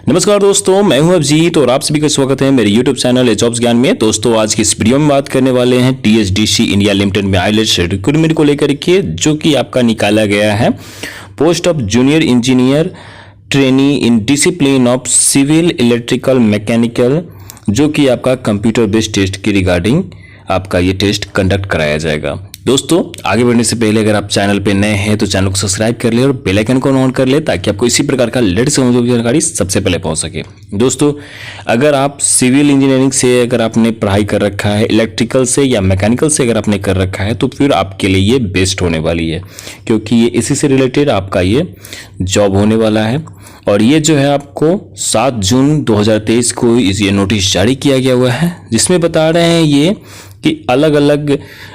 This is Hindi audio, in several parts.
नमस्कार दोस्तों, मैं हूं अभिजीत और आप सभी का स्वागत है मेरे YouTube चैनल जॉब्स ज्ञान में। दोस्तों आज की इस वीडियो में बात करने वाले हैं TSDC इंडिया लिमिटेड में आईलेट्स रिक्रूटमेंट को लेकर के, जो कि आपका निकाला गया है post of junior engineer trainee in discipline of civil electrical mechanical, जो कि आपका कंप्यूटर बेस्ड टेस्ट की रिगार्डिंग आपका ये टेस्ट कंडक्ट कराया जाएगा। दोस्तों आगे बढ़ने से पहले अगर आप चैनल पे नए हैं तो चैनल को सब्सक्राइब कर ले और बेल आइकन को ऑन कर ले, ताकि आपको इसी प्रकार का लेटेस्ट जानकारी सबसे पहले पहुंच सके। दोस्तों अगर आप सिविल इंजीनियरिंग से अगर आपने पढ़ाई कर रखा है, इलेक्ट्रिकल से या मैकेनिकल से अगर आपने कर रखा है, तो फिर आपके लिए ये बेस्ट होने वाली है, क्योंकि ये इसी से रिलेटेड आपका ये जॉब होने वाला है। और ये जो है आपको 7 जून 2023 को ये नोटिस जारी किया गया हुआ है, जिसमें बता रहे हैं ये कि अलग अलग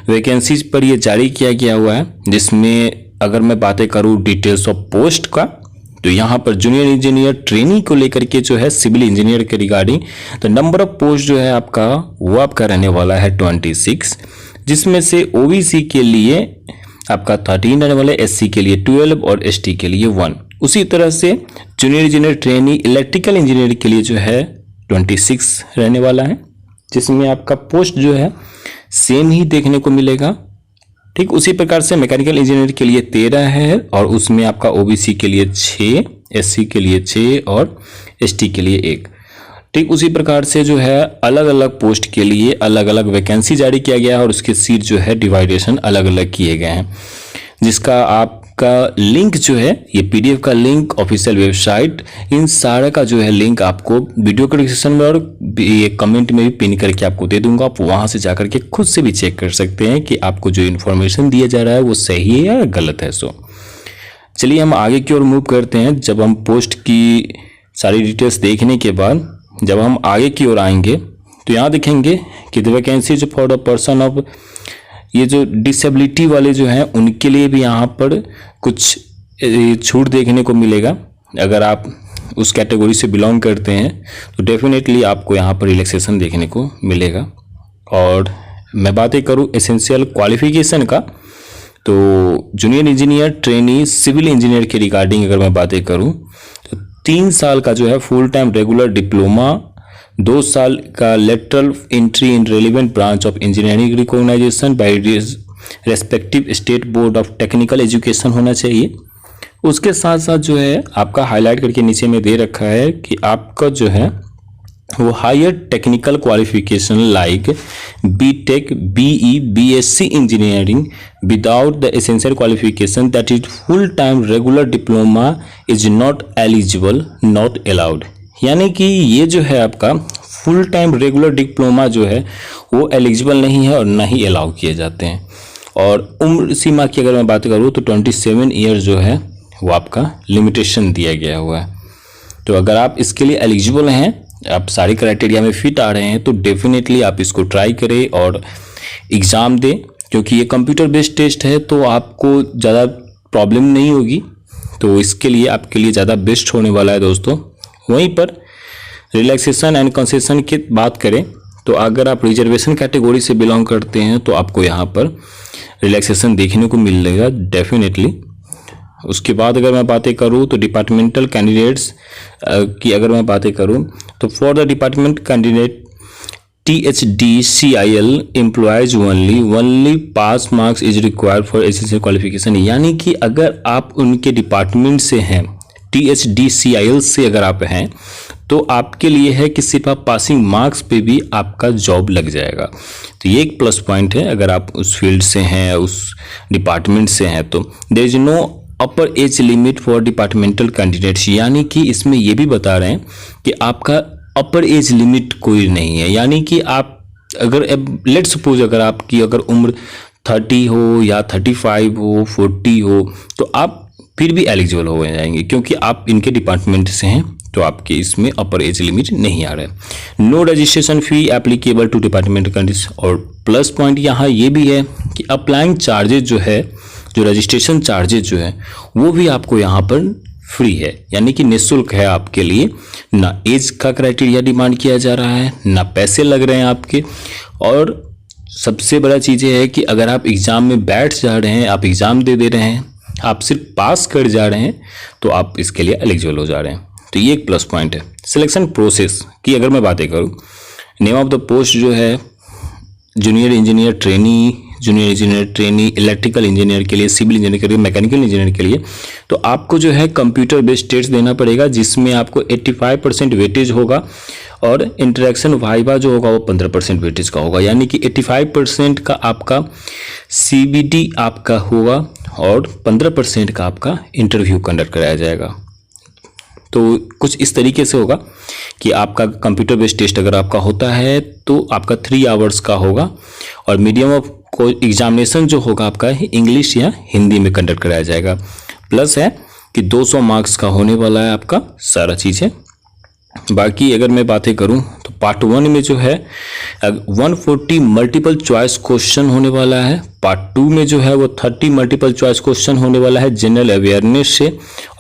वैकेंसीज पर ये जारी किया गया हुआ है। जिसमें अगर मैं बातें करूँ डिटेल्स ऑफ पोस्ट का, तो यहाँ पर जूनियर इंजीनियर ट्रेनी को लेकर के जो है सिविल इंजीनियर के रिगार्डिंग तो नंबर ऑफ पोस्ट जो है आपका वो आपका रहने वाला है 26, जिसमें से OBC के लिए आपका 13 रहने वाला है, SC के लिए 12 और ST के लिए 1। उसी तरह से junior engineer trainee electrical engineer के लिए जो है 26 रहने वाला है, जिसमें आपका पोस्ट जो है सेम ही देखने को मिलेगा। ठीक उसी प्रकार से मैकेनिकल इंजीनियर के लिए 13 है, और उसमें आपका OBC के लिए 6, SC के लिए 6 और ST के लिए 1। ठीक उसी प्रकार से जो है अलग अलग पोस्ट के लिए अलग अलग वैकेंसी जारी किया गया है, और उसके सीट जो है डिवाइडेशन अलग अलग किए गए हैं, जिसका आपका लिंक जो है ये PDF का लिंक, ऑफिशियल वेबसाइट, इन सारा का जो है लिंक आपको वीडियो के डिस्क्रिप्शन में और ये कमेंट में भी पिन करके आपको दे दूंगा। आप वहां से जाकर के खुद से भी चेक कर सकते हैं कि आपको जो इन्फॉर्मेशन दिया जा रहा है वो सही है या गलत है। सो चलिए हम आगे की ओर मूव करते हैं। जब हम पोस्ट की सारी डिटेल्स देखने के बाद जब हम आगे की ओर आएंगे तो यहाँ देखेंगे कि द वैकेंसी जो फॉर द पर्सन ऑफ, ये जो डिसेबिलिटी वाले जो हैं उनके लिए भी यहाँ पर कुछ छूट देखने को मिलेगा। अगर आप उस कैटेगरी से बिलोंग करते हैं तो डेफिनेटली आपको यहाँ पर रिलैक्सेशन देखने को मिलेगा। और मैं बातें करूँ एसेंशियल क्वालिफिकेशन का, तो junior engineer trainee civil engineer के रिगार्डिंग अगर मैं बातें करूँ तो 3 साल का जो है फुल टाइम रेगुलर डिप्लोमा, 2 साल का lateral entry in relevant branch of engineering recognisation by respective state board of technical education होना चाहिए। उसके साथ साथ जो है आपका हाईलाइट करके नीचे में दे रखा है कि आपका जो है वो higher technical qualification like BTech, BE, BSc engineering without the essential qualification that is full time regular diploma is not eligible, not allowed. यानी कि ये जो है आपका फुल टाइम रेगुलर डिप्लोमा जो है वो एलिजिबल नहीं है और ना ही अलाउ किए जाते हैं। और उम्र सीमा की अगर मैं बात करूँ तो 27 ईयर जो है वो आपका लिमिटेशन दिया गया हुआ है। तो अगर आप इसके लिए एलिजिबल हैं, आप सारी क्राइटेरिया में फिट आ रहे हैं, तो डेफिनेटली आप इसको ट्राई करें और एग्ज़ाम दें, क्योंकि ये कंप्यूटर बेस्ड टेस्ट है तो आपको ज़्यादा प्रॉब्लम नहीं होगी। तो इसके लिए आपके लिए ज़्यादा बेस्ट होने वाला है दोस्तों। वहीं पर रिलैक्सेशन एंड कंसेशन की बात करें तो अगर आप रिजर्वेशन कैटेगरी से बिलोंग करते हैं तो आपको यहाँ पर रिलैक्सेशन देखने को मिलेगा डेफिनेटली। उसके बाद अगर मैं बातें करूँ तो डिपार्टमेंटल कैंडिडेट्स की अगर मैं बातें करूँ तो for the department candidate THDCIL employees only pass marks is required for essential qualification. यानी कि अगर आप उनके डिपार्टमेंट से हैं, THDCIL से अगर आप हैं, तो आपके लिए है कि सिर्फ आप पासिंग मार्क्स पे भी आपका जॉब लग जाएगा। तो ये एक प्लस पॉइंट है अगर आप उस फील्ड से हैं, उस डिपार्टमेंट से हैं। तो there is no upper age limit for departmental candidates. यानी कि इसमें ये भी बता रहे हैं कि आपका अपर एज लिमिट कोई नहीं है। यानी कि आप अगर लेट सपोज अगर आपकी अगर उम्र 30 हो या 35 हो, 40 हो, तो आप फिर भी एलिजिबल हो जाएंगे, क्योंकि आप इनके डिपार्टमेंट से हैं, तो आपके इसमें अपर एज लिमिट नहीं आ रहा है। No registration fee applicable to department candidates. और प्लस पॉइंट यहाँ ये भी है कि अप्लाइंग चार्जेज जो है, जो रजिस्ट्रेशन चार्जेज जो है वो भी आपको यहाँ पर फ्री है, यानी कि निःशुल्क है आपके लिए। ना एज का क्राइटेरिया डिमांड किया जा रहा है, ना पैसे लग रहे हैं आपके। और सबसे बड़ा चीज़ ये है कि अगर आप एग्ज़ाम में बैठ जा रहे हैं, आप एग्ज़ाम दे रहे हैं, आप सिर्फ पास कर जा रहे हैं, तो आप इसके लिए एलिजिबल हो जा रहे हैं। तो ये एक प्लस पॉइंट है। सिलेक्शन प्रोसेस की अगर मैं बातें करूँ, नेम ऑफ द पोस्ट जो है junior engineer trainee, electrical engineer के लिए, सिविल इंजीनियर के लिए, मैकेनिकल इंजीनियर के लिए, तो आपको जो है कंप्यूटर बेस्ड टेस्ट देना पड़ेगा, जिसमें आपको 85% वेटेज होगा और इंटरेक्शन वाइवा जो होगा वो 15% वेटेज का होगा। यानी कि 85% का आपका CBT आपका होगा और 15% का आपका इंटरव्यू कंडक्ट कराया जाएगा। तो कुछ इस तरीके से होगा कि आपका कंप्यूटर बेस्ड टेस्ट अगर आपका होता है तो आपका 3 आवर्स का होगा और मीडियम ऑफ एग्जामिनेशन जो होगा आपका इंग्लिश या हिंदी में कंडक्ट कराया जाएगा। प्लस है कि 200 मार्क्स का होने वाला है आपका सारा चीज़ है। बाकी अगर मैं बातें करूं तो पार्ट 1 में जो है 140 मल्टीपल चॉइस क्वेश्चन होने वाला है। पार्ट 2 में जो है वो 30 मल्टीपल चॉइस क्वेश्चन होने वाला है जनरल अवेयरनेस से,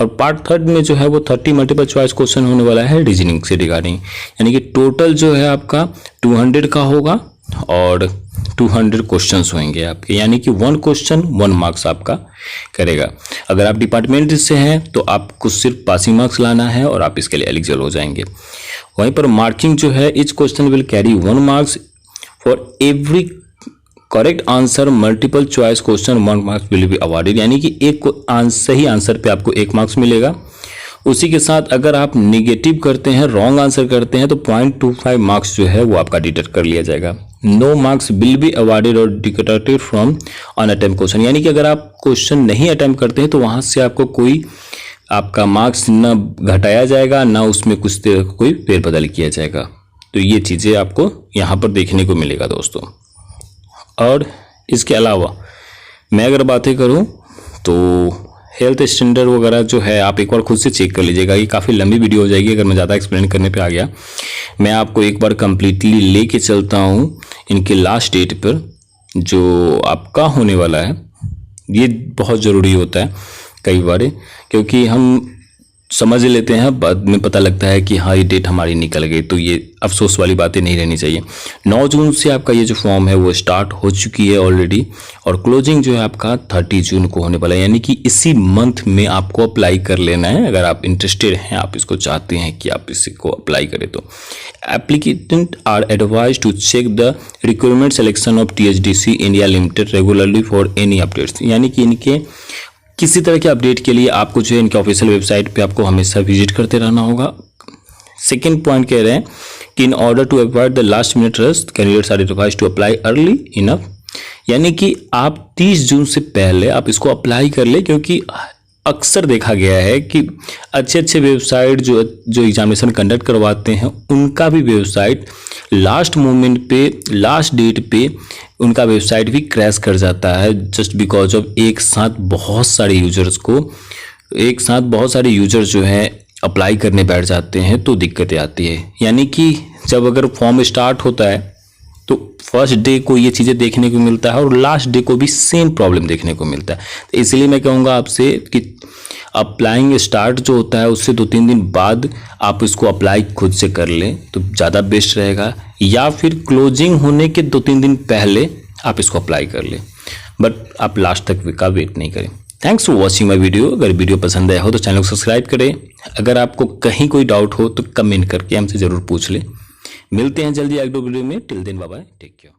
और पार्ट 3 में जो है वो 30 मल्टीपल चॉइस क्वेश्चन होने वाला है रीजनिंग से रिगार्डिंग। यानी कि टोटल जो है आपका 200 का होगा और 200 क्वेश्चंस होंगे आपके, यानी कि 1 क्वेश्चन 1 मार्क्स आपका करेगा। अगर आप डिपार्टमेंट से हैं तो आपको सिर्फ पासिंग मार्क्स लाना है और आप इसके लिए एलिजिबल हो जाएंगे। वहीं पर मार्किंग जो है each question will carry 1 marks for every correct answer multiple choice question 1 marks will be awarded. यानी कि एक सही आंसर पे आपको 1 मार्क्स मिलेगा। उसी के साथ अगर आप निगेटिव करते हैं, रॉन्ग आंसर करते हैं तो 0.25 मार्क्स जो है वो आपका डिडक्ट कर लिया जाएगा। No marks will be awarded और डिडक्टेड फ्रॉम अनअटेम्प्ट क्वेश्चन। यानी कि अगर आप क्वेश्चन नहीं अटेम्प्ट करते हैं तो वहां से आपको कोई आपका मार्क्स न घटाया जाएगा, ना उसमें कुछ तरह का कोई फेरबदल किया जाएगा। तो ये चीज़ें आपको यहाँ पर देखने को मिलेगा दोस्तों। और इसके अलावा मैं अगर बातें करूँ तो हेल्थ स्टैंडर्ड वगैरह जो है आप एक बार खुद से चेक कर लीजिएगा। ये काफ़ी लंबी वीडियो हो जाएगी अगर मैं ज़्यादा एक्सप्लेन करने पे आ गया। मैं आपको एक बार कम्प्लीटली लेके चलता हूँ इनके लास्ट डेट पर जो आपका होने वाला है। ये बहुत ज़रूरी होता है कई बार, क्योंकि हम समझ लेते हैं बाद में पता लगता है कि हाँ ये डेट हमारी निकल गई, तो ये अफसोस वाली बातें नहीं रहनी चाहिए। 9 जून से आपका ये जो फॉर्म है वो स्टार्ट हो चुकी है ऑलरेडी और क्लोजिंग जो है आपका 30 जून को होने वाला है। यानी कि इसी मंथ में आपको अप्लाई कर लेना है अगर आप इंटरेस्टेड हैं, आप इसको चाहते हैं कि आप इसको अप्लाई करें। तो applicant are advise to check the requirement selection of THDC India limited regularly for any updates. यानी कि इनके किसी तरह के अपडेट के लिए आपको जो है इनके ऑफिशियल वेबसाइट पे आपको हमेशा विजिट करते रहना होगा। सेकंड पॉइंट कह रहे हैं कि in order to avoid the last minute rush candidates are advised to apply early enough. यानी कि आप 30 जून से पहले आप इसको अप्लाई कर ले, क्योंकि अक्सर देखा गया है कि अच्छे वेबसाइट जो एग्जामिनेशन कंडक्ट करवाते हैं उनका भी वेबसाइट लास्ट मोमेंट पे, लास्ट डेट पे उनका वेबसाइट भी क्रैश कर जाता है, जस्ट बिकॉज ऑफ एक साथ बहुत सारे यूजर्स जो हैं अप्लाई करने बैठ जाते हैं तो दिक्कतें आती है। यानी कि जब अगर फॉर्म स्टार्ट होता है तो फर्स्ट डे को ये चीज़ें देखने को मिलता है और लास्ट डे को भी सेम प्रॉब्लम देखने को मिलता है। तो इसलिए मैं कहूँगा आपसे कि अप्लाइंग स्टार्ट जो होता है उससे 2-3 दिन बाद आप इसको अप्लाई खुद से कर लें तो ज़्यादा बेस्ट रहेगा, या फिर क्लोजिंग होने के 2-3 दिन पहले आप इसको अप्लाई कर लें, बट आप लास्ट तक का वेट नहीं करें। Thanks for watching my video. अगर वीडियो पसंद आया हो तो चैनल को सब्सक्राइब करें। अगर आपको कहीं कोई डाउट हो तो कमेंट करके हमसे ज़रूर पूछ लें। मिलते हैं जल्दी अगले वीडियो में। Till then bye bye, take care.